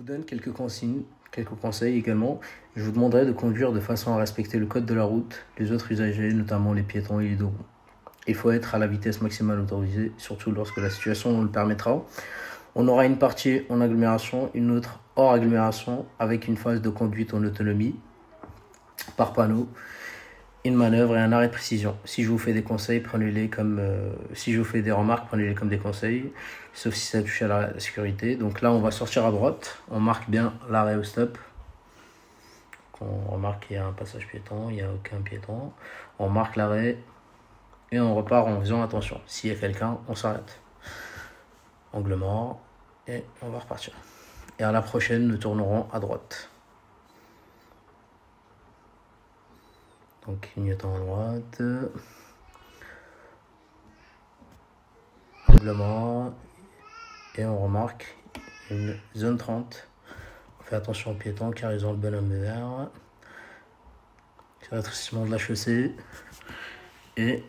donne quelques consignes, quelques conseils également. Je vous demanderai de conduire de façon à respecter le code de la route, les autres usagers, notamment les piétons et les dos ronds. Il faut être à la vitesse maximale autorisée, surtout lorsque la situation nous le permettra. On aura une partie en agglomération, une autre hors agglomération, avec une phase de conduite en autonomie, par panneau, une manœuvre et un arrêt de précision. Si je vous fais des conseils, prenez-les comme... si je vous fais des remarques, prenez-les comme des conseils, sauf si ça touche à la sécurité. Donc là, on va sortir à droite, on marque bien l'arrêt au stop. On remarque qu'il y a un passage piéton, il n'y a aucun piéton. On marque l'arrêt et on repart en faisant attention. S'il y a quelqu'un, on s'arrête. Angle mort et on va repartir. Et à la prochaine, nous tournerons à droite. Donc clignotant à droite. Angle mort. Et on remarque une zone 30. On fait attention aux piétons car ils ont le bonhomme vert. Rétrécissement de la chaussée. Et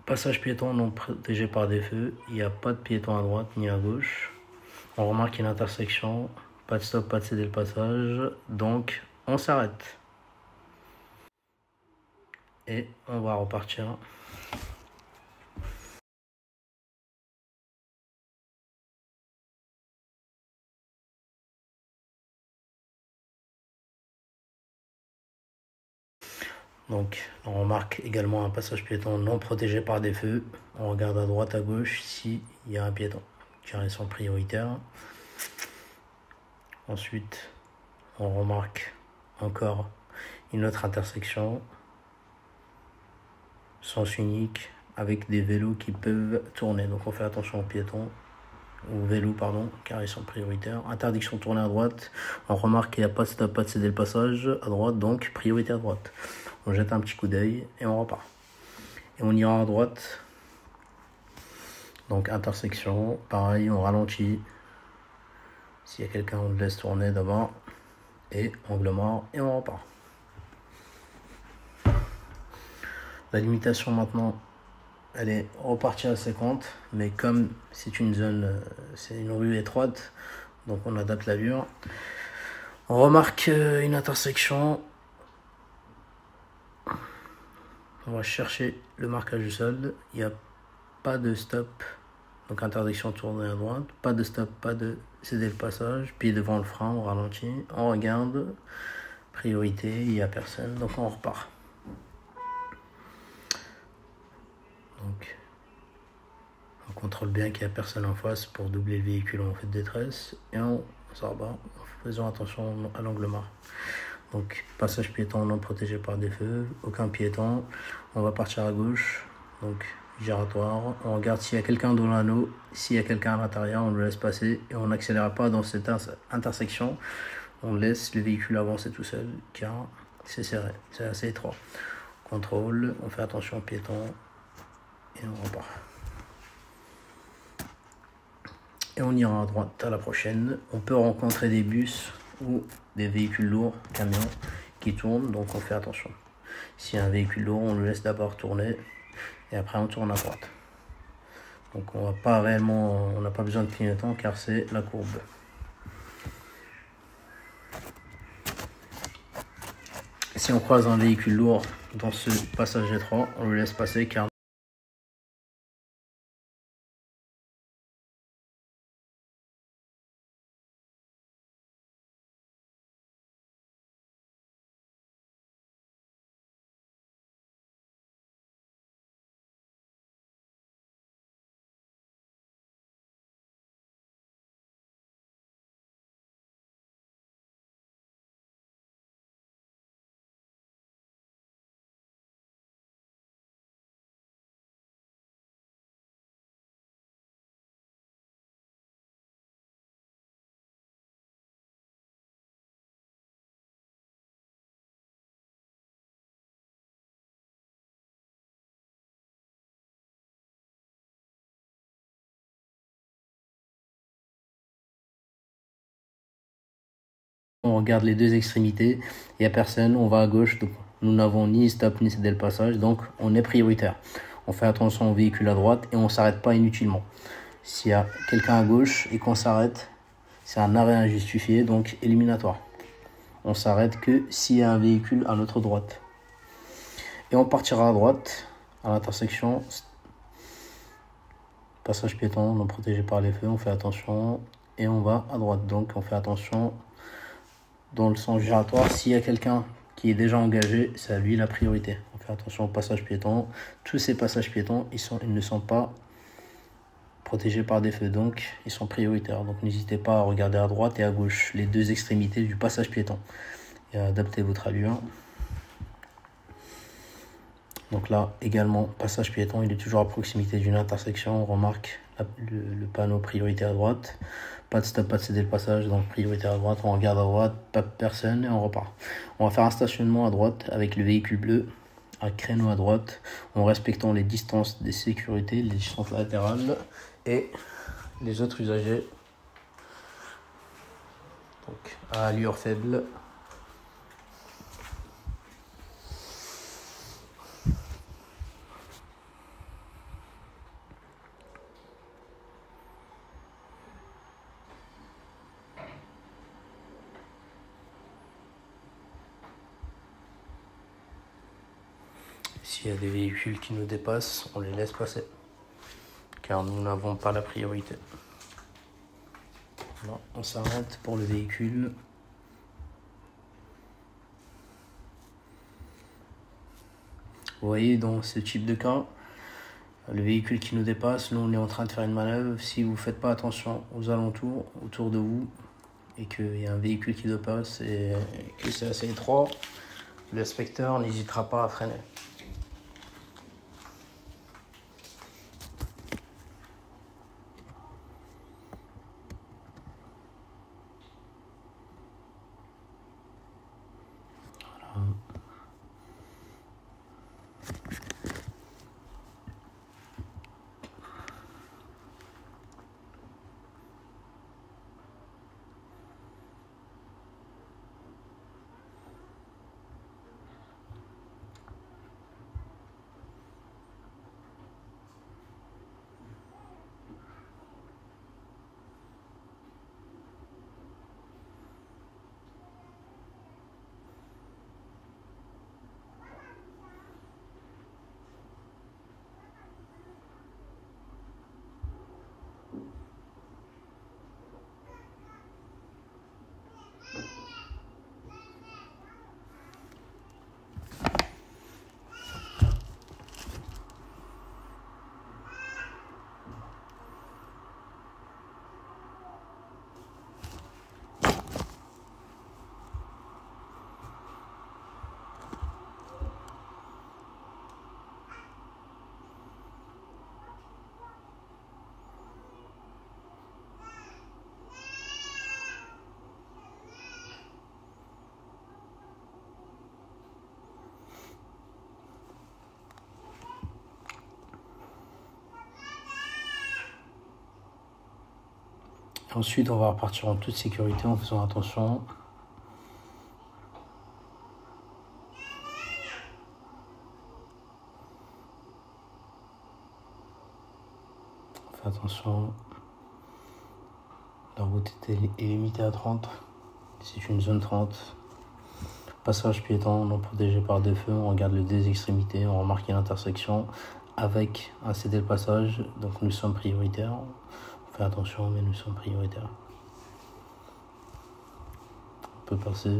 passage piéton non protégé par des feux. Il n'y a pas de piéton à droite ni à gauche. On remarque une intersection. Pas de stop, pas de céder le passage. Donc on s'arrête. Et on va repartir. Donc on remarque également un passage piéton non protégé par des feux. On regarde à droite, à gauche s'il y a un piéton, car ils sont prioritaires. Ensuite, on remarque encore une autre intersection, sens unique, avec des vélos qui peuvent tourner. Donc on fait attention aux piétons, aux vélos pardon, car ils sont prioritaires. Interdiction de tourner à droite. On remarque qu'il n'y a pas de stop, pas de céder le passage à droite, donc priorité à droite. On jette un petit coup d'œil et on repart. Et on ira à droite. Donc intersection, pareil, on ralentit. S'il y a quelqu'un, on le laisse tourner d'abord. Et angle mort et on repart. La limitation maintenant, elle est repartie à 50. Mais comme c'est une zone, c'est une rue étroite, donc on adapte l'allure. On remarque une intersection. On va chercher le marquage du sol. Il n'y a pas de stop. Donc interdiction de tourner à droite. Pas de stop, pas de céder le passage. Puis devant le frein, on ralentit. On regarde. Priorité, il n'y a personne. Donc on repart. Donc on contrôle bien qu'il n'y a personne en face pour doubler le véhicule en fait de détresse. Et on s'en rebat en faisant attention à l'angle mort. Donc passage piéton non protégé par des feux, aucun piéton. On va partir à gauche, donc giratoire. On regarde s'il y a quelqu'un dans l'anneau. S'il y a quelqu'un à l'intérieur, on le laisse passer et on n'accélère pas dans cette intersection. On laisse le véhicule avancer tout seul car c'est serré, c'est assez étroit. Contrôle, on fait attention aux piétons et on repart. Et on ira à droite à la prochaine. On peut rencontrer des bus ou des véhicules lourds, camions qui tournent, donc on fait attention. S'il y a un véhicule lourd, on le laisse d'abord tourner et après on tourne à droite. Donc on va pas réellement, on n'a pas besoin de clignotant car c'est la courbe. Si on croise un véhicule lourd dans ce passage étroit, on le laisse passer car on regarde les deux extrémités, il n'y a personne, on va à gauche, donc nous n'avons ni stop ni céder le passage, donc on est prioritaire. On fait attention au véhicule à droite et on ne s'arrête pas inutilement. S'il y a quelqu'un à gauche et qu'on s'arrête, C'est un arrêt injustifié, donc éliminatoire. On s'arrête que s'il y a un véhicule à notre droite. Et on partira à droite, à l'intersection. Passage piéton, non protégé par les feux, on fait attention. Et on va à droite, donc on fait attention dans le sens giratoire. S'il y a quelqu'un qui est déjà engagé, c'est à lui la priorité. On fait attention au passage piéton. Tous ces passages piétons, ils ne sont pas protégés par des feux, donc ils sont prioritaires. Donc n'hésitez pas à regarder à droite et à gauche, les deux extrémités du passage piéton, et à adapter votre allure. Donc là, également, passage piéton, il est toujours à proximité d'une intersection. On remarque le panneau priorité à droite. Pas de stop, pas de céder le passage, donc priorité à droite. On regarde à droite, pas de personne et on repart. On va faire un stationnement à droite avec le véhicule bleu, un créneau à droite, en respectant les distances des sécurités, les distances latérales et les autres usagers. Donc à allure faible. S'il y a des véhicules qui nous dépassent, on les laisse passer, car nous n'avons pas la priorité. Là, on s'arrête pour le véhicule. Vous voyez, dans ce type de cas, le véhicule qui nous dépasse, nous on est en train de faire une manœuvre. Si vous ne faites pas attention aux alentours, autour de vous, et qu'il y a un véhicule qui dépasse et que c'est assez étroit, l'inspecteur n'hésitera pas à freiner. Voilà. Ensuite, on va repartir en toute sécurité en faisant attention. On fait attention. La route est limitée à 30. C'est une zone 30. Passage piéton non protégé par des feux. On regarde les deux extrémités. On remarque une intersection avec un céder le passage. Donc nous sommes prioritaires. On fait attention, mais nous sommes prioritaires. On peut passer.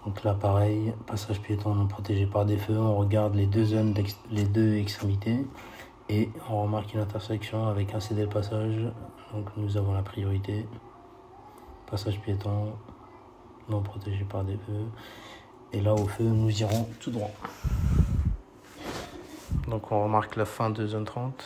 Donc là, pareil, passage piéton non protégé par des feux. On regarde les deux zones, les deux extrémités. Et on remarque une intersection avec un céder le passage. Donc nous avons la priorité. Passage piéton non protégé par des feux. Et là, au feu, nous irons tout droit. Donc on remarque la fin de zone 30.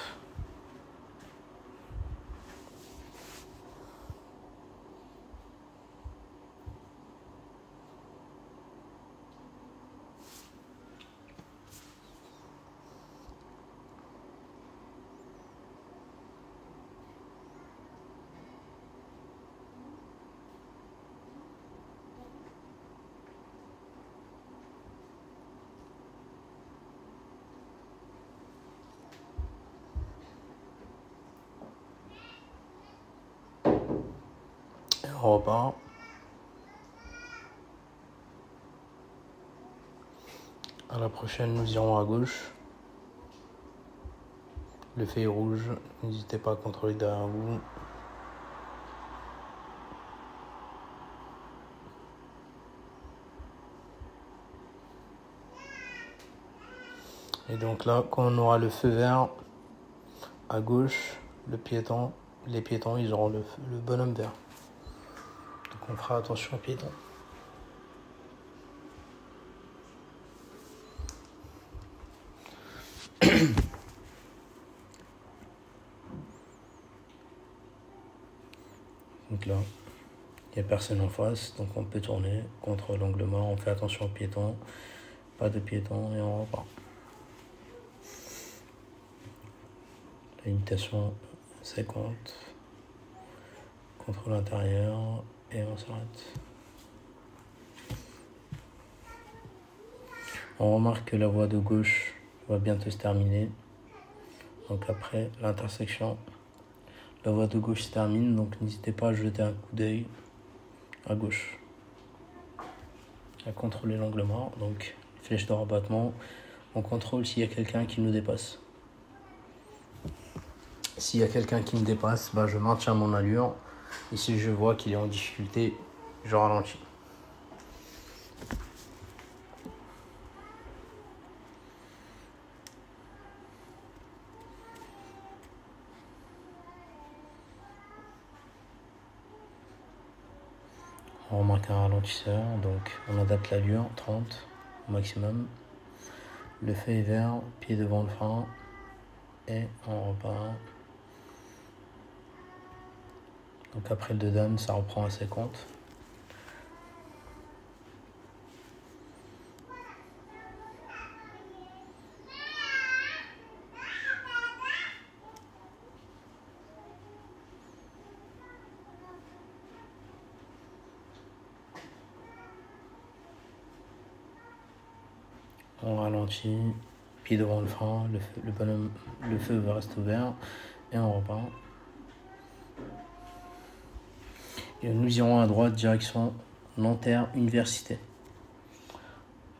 On repart. À la prochaine, nous irons à gauche. Le feu est rouge, n'hésitez pas à contrôler derrière vous. Et donc là, quand on aura le feu vert à gauche, les piétons, ils auront le bonhomme vert. Donc on fera attention aux piétons. Donc là, il n'y a personne en face, donc on peut tourner contre l'angle mort. On fait attention aux piétons, pas de piétons et on repart. La limitation 50, contre l'intérieur et on s'arrête. On remarque que la voie de gauche va bientôt se terminer. Donc après l'intersection, la voie de gauche se termine, donc n'hésitez pas à jeter un coup d'œil à gauche, à contrôler l'angle mort. Donc flèche de rabattement, on contrôle s'il y a quelqu'un qui nous dépasse. S'il y a quelqu'un qui me dépasse, je maintiens mon allure. Et si je vois qu'il est en difficulté, je ralentis. On remarque un ralentisseur, donc on adapte l'allure, 30 au maximum. Le feu est vert, pied devant le frein, et on repart. Donc après le 2 dames, ça reprend à 50. On ralentit, pied devant le frein, le feu reste ouvert et on repart. Et nous irons à droite, direction Nanterre Université.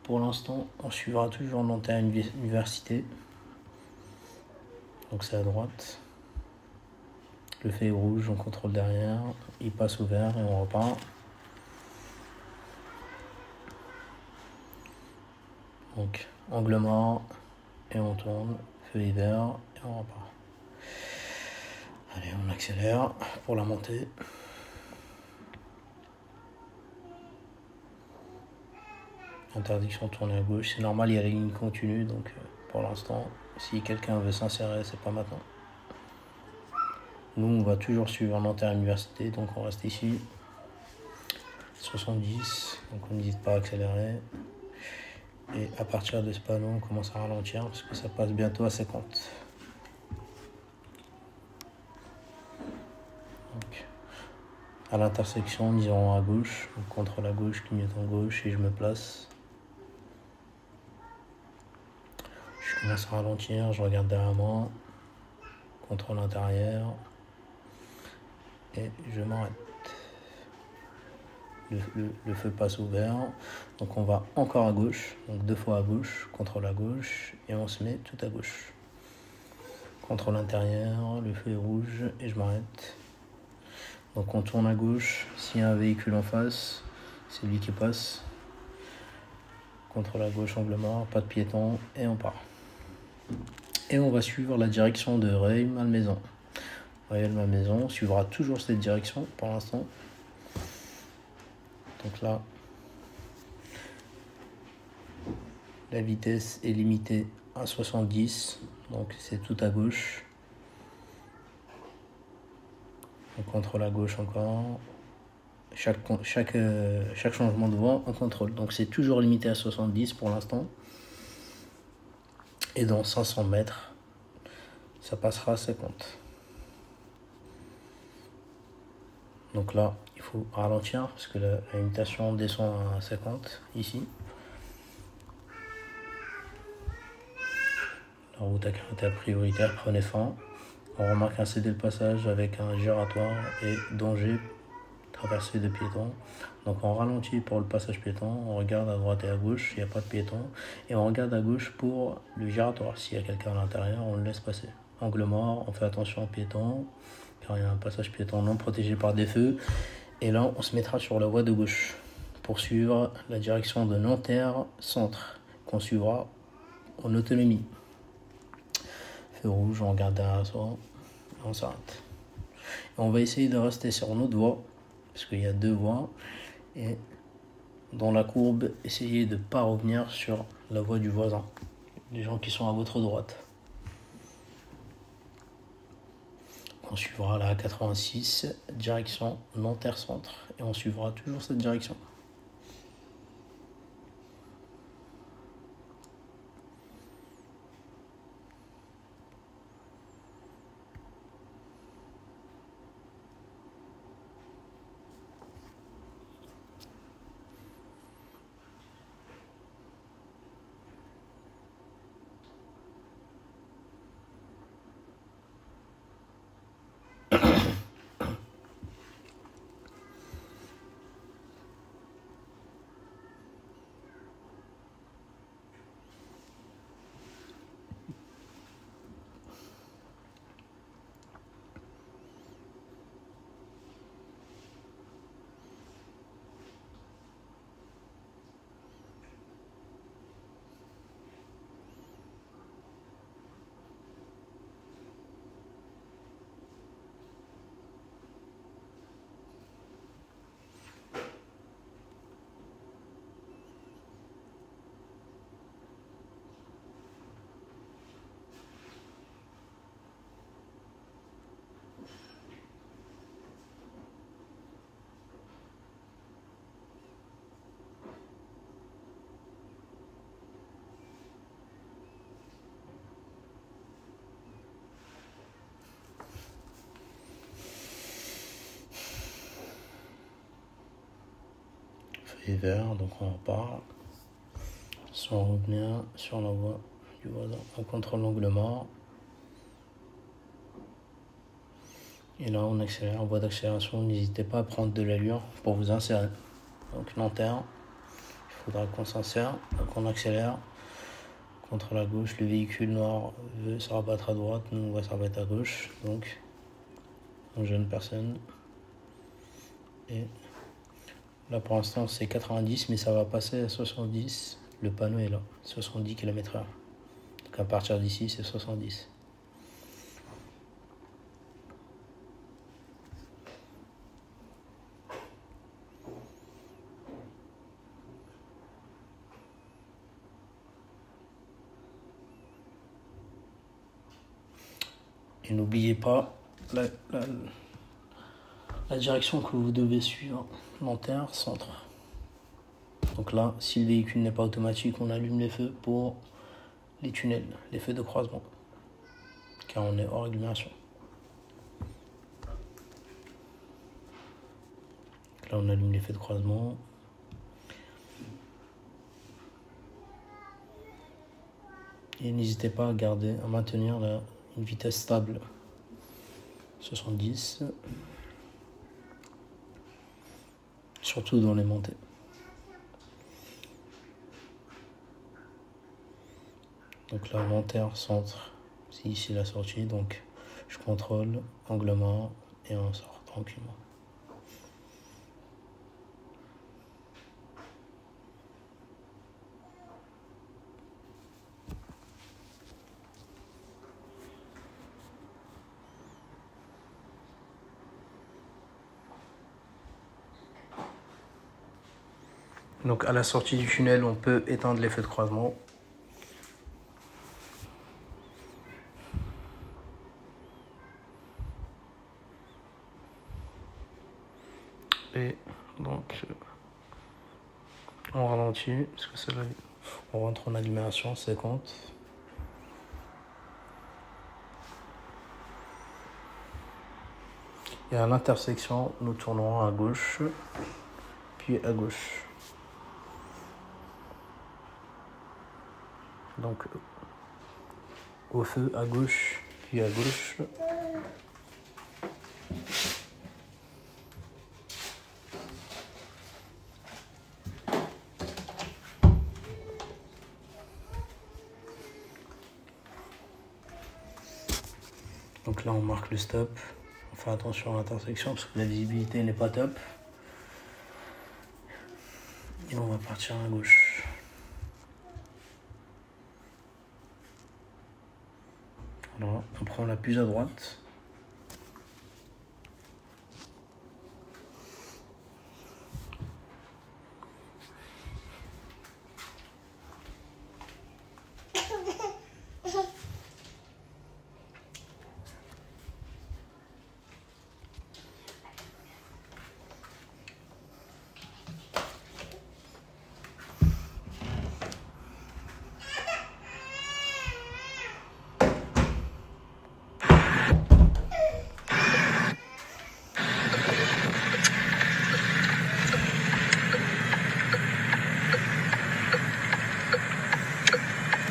Pour l'instant, on suivra toujours Nanterre Université. Donc c'est à droite. Le feu est rouge, on contrôle derrière, il passe au vert et on repart. Donc angle mort et on tourne, feu est vert et on repart. Allez, on accélère pour la montée. Interdiction de tourner à gauche, c'est normal, il y a la ligne continue, donc pour l'instant, si quelqu'un veut s'insérer, c'est pas maintenant. Nous, on va toujours suivre Nanterre Université, donc on reste ici. 70, donc on n'hésite pas à accélérer. Et à partir de ce panneau, on commence à ralentir parce que ça passe bientôt à 50. Donc, à l'intersection, nous irons à gauche, donc contre la gauche, clignotant gauche, et je me place. Je commence à ralentir, je regarde derrière moi, contrôle intérieur, et je m'arrête. Le feu passe au vert, donc on va encore à gauche, donc 2 fois à gauche, contrôle à gauche, et on se met tout à gauche. Contrôle intérieur, le feu est rouge, et je m'arrête. Donc on tourne à gauche, s'il y a un véhicule en face, c'est lui qui passe. Contrôle à gauche, angle mort, pas de piéton, et on part. Et on va suivre la direction de Rueil-Malmaison. Rueil-Malmaison suivra toujours cette direction pour l'instant. Donc là, la vitesse est limitée à 70, donc c'est tout à gauche. On contrôle à gauche encore. Chaque changement de voie, on contrôle. Donc c'est toujours limité à 70 pour l'instant. Et dans 500 mètres, ça passera à 50. Donc là, il faut ralentir parce que la limitation descend à 50 ici. La route à caractère prioritaire, prenez fin. On remarque un cédé le passage avec un giratoire et danger traversée de piétons. Donc on ralentit pour le passage piéton, on regarde à droite et à gauche, il n'y a pas de piéton, et on regarde à gauche pour le giratoire. S'il y a quelqu'un à l'intérieur, on le laisse passer. Angle mort, on fait attention aux piétons, car il y a un passage piéton non protégé par des feux. Et là, on se mettra sur la voie de gauche pour suivre la direction de Nanterre Centre, qu'on suivra en autonomie. Feu rouge, on regarde derrière soi, on s'arrête. On va essayer de rester sur notre voie, parce qu'il y a deux voies, et dans la courbe, essayez de ne pas revenir sur la voie du voisin, les gens qui sont à votre droite. On suivra la 86, direction Nanterre Centre, et on suivra toujours cette direction. Vert, donc on repart sans revenir sur la voie du voisin. On contrôle l'angle mort et là on accélère en voie d'accélération. N'hésitez pas à prendre de l'allure pour vous insérer. Donc Nanterre, il faudra qu'on s'insère, donc on accélère contre la gauche. Le véhicule noir veut se rabattre à droite, nous on va se rabattre à gauche, donc on gêne personne. Et là pour l'instant c'est 90, mais ça va passer à 70. Le panneau est là, 70 km/h. Donc à partir d'ici c'est 70. Et n'oubliez pas la direction que vous devez suivre, Nanterre Centre. Donc là, si le véhicule n'est pas automatique, on allume les feux pour les tunnels, les feux de croisement, car on est hors régulation. Donc là, on allume les feux de croisement. Et n'hésitez pas à maintenir une vitesse stable, 70, surtout dans les montées. Donc là, Nanterre Centre, c'est ici la sortie, donc je contrôle, angle mort, et on sort tranquillement. Donc à la sortie du tunnel, on peut éteindre les feux de croisement. Et donc on ralentit, parce que c'est là, on rentre en agglomération, 50. Et à l'intersection, nous tournerons à gauche, puis à gauche. Donc au feu à gauche, puis à gauche. Donc là, on marque le stop. On fait attention à l'intersection parce que la visibilité n'est pas top. Et on va partir à gauche. Alors, on prend la plus à droite.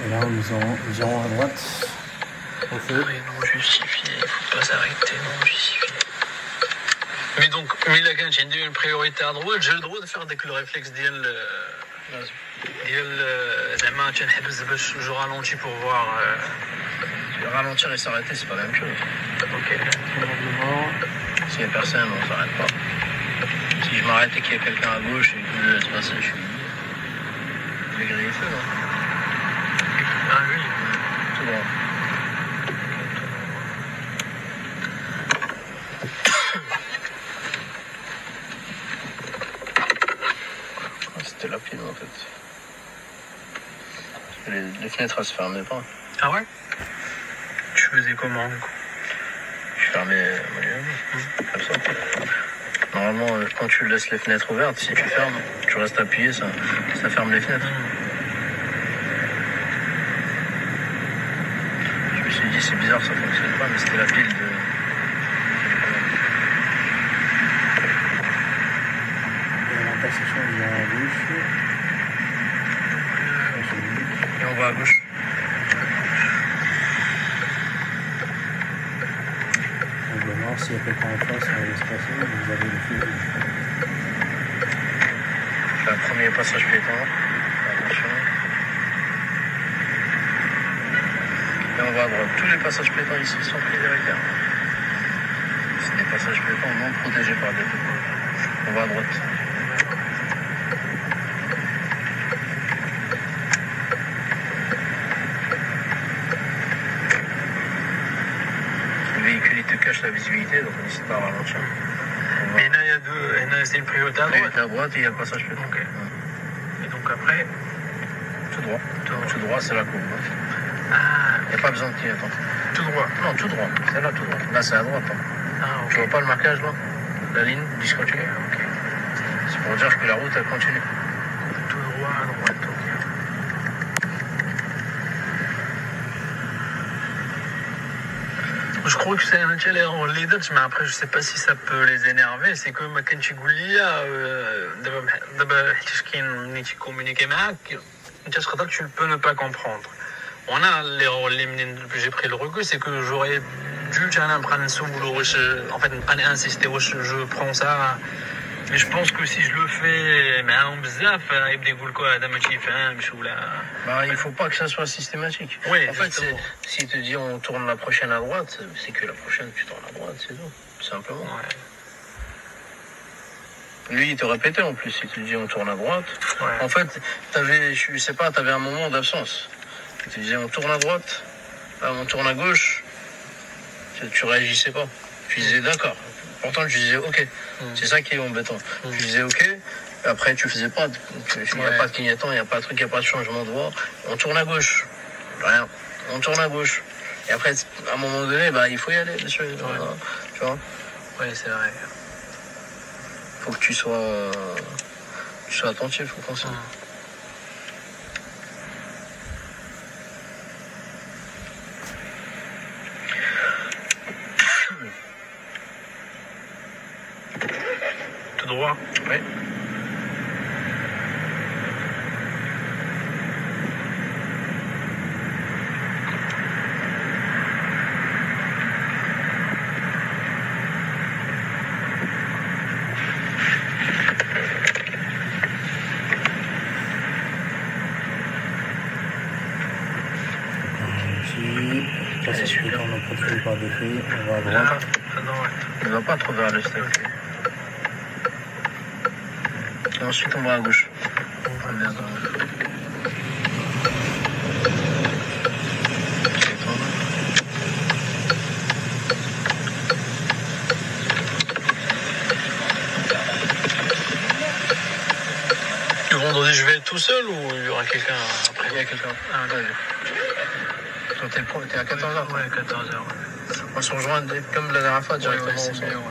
Et là, nous irons à droite. Au feu. Oui, non justifié, il faut pas s'arrêter, non justifié. Mais donc, là, quand j'ai une priorité à droite, j'ai le droit de faire dès que le réflexe زعما تنحبس باش جو ralentis pour voir. Ralentir et s'arrêter, c'est pas la même chose. Ok. S'il y a personne, on s'arrête pas. Si je m'arrête et qu'il y a quelqu'un à gauche et que je laisse passer, je vais griller le feu, non? Ah oui. Tout droit. C'était la pile en fait. Les fenêtres elles se fermaient pas. Ah ouais? Tu faisais comment du coup? Je fermais comme ça. Normalement, quand tu laisses les fenêtres ouvertes, si tu fermes, tu restes appuyé, ça ferme les fenêtres. Je me suis dit, c'est bizarre, ça fonctionne pas, mais c'était la pile de. L'intersection vient à gauche. Et on va à gauche. On va voir s'il y a quelqu'un en face, on va laisser passer. Vous avez le feu. C'est un premier passage piéton. Attention. Et on va à droite. Tous les passages piétons ici sont prioritaires. C'est des passages piétons non protégés par des feux. On va à droite. Le véhicule il te cache la visibilité, donc on n'hésite pas à ralentir. Mais là, il y a deux. C'est une priorité à droite. Priorité à droite et il y a le passage piéton. Ok. Et donc après. Tout droit. Tout droit, c'est la courbe. Ah, Il n'y a pas besoin de clignotant. tout droit. Non, tout droit. C'est là, tout droit. Là, c'est à droite. Hein. Ah, ok. Tu vois pas le marquage là? La ligne discontinue. Ok. C'est pour dire que la route, elle continue. Tout droit à droite, ok. Je crois que c'est un challenge en leader, mais après je sais pas si ça peut les énerver. C'est que ما كانش يقول لي دابا حيت كاين ملي تيكومونيكي معاك انت تقدر tu peux ne pas comprendre. On a l'erreur que j'ai pris le recul, c'est que j'aurais dû en fait insister, je prends ça. Mais je pense que si je le fais معاهم بزاف يبدا يقول لك هذا ما تيفهمش ولا. Bah, il faut pas que ça soit systématique. Oui, en fait, justement. s'il te dit on tourne la prochaine à droite, c'est que la prochaine tu tournes à droite, c'est tout. Tout simplement. Ouais. Lui, il te répétait en plus, il te dit on tourne à droite. Ouais. En fait, je sais pas, t'avais un moment d'absence. Il te disait on tourne à droite, on tourne à gauche. Tu réagissais pas. Tu disais d'accord. Pourtant, tu disais ok. C'est ça qui est embêtant. Tu disais ok. Après, tu faisais pas. Il n'y a pas de clignotant, il n'y a pas de truc, il n'y a pas de changement de voie. On tourne à gauche. Rien. On tourne à gauche. Et après, à un moment donné, bah, il faut y aller, monsieur. Voilà. Tu vois? Oui, c'est vrai. Faut que tu sois attentif, faut penser. Tout droit. Oui. Ici. passer sur le temps, on a procédé par défait, on va à droite. Il va pas trop vers le step. Et ensuite on va à gauche. On va bien dans la gauche. Le vendredi, je vais être tout seul ou il y aura quelqu'un après? Il y a quelqu'un. Ah, d'accord. Toi, t'es à 14h. Ouais, 14h. On se rejoint comme la dernière fois directement. Ouais, c'est ensemble. mieux, ouais.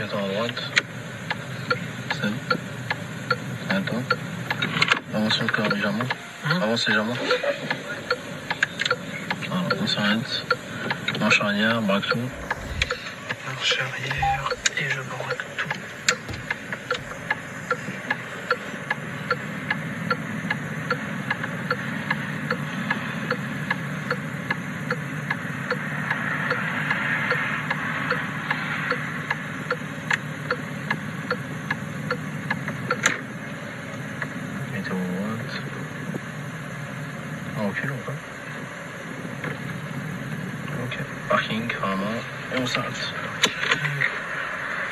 Attends, à droite. C'est. Attends. Avance encore légèrement. Avance légèrement. Voilà, on s'arrête. Marche arrière, braque tout. Marche arrière et je braque tout. Parking, vraiment, et on s'arrête.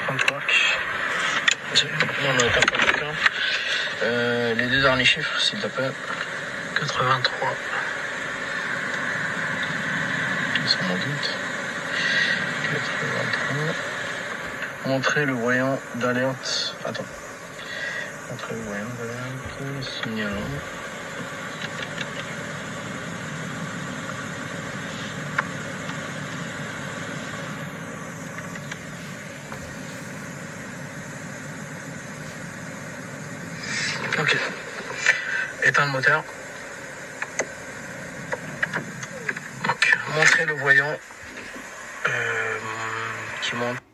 Front park. On a tapé quelqu'un. Les deux derniers chiffres, s'il te plaît. 83. Sans mon doute. 83. Montrer le voyant d'alerte. Attends. Montrer le voyant d'alerte. Signalant. Ok. Éteins le moteur. montrer le voyant qui monte.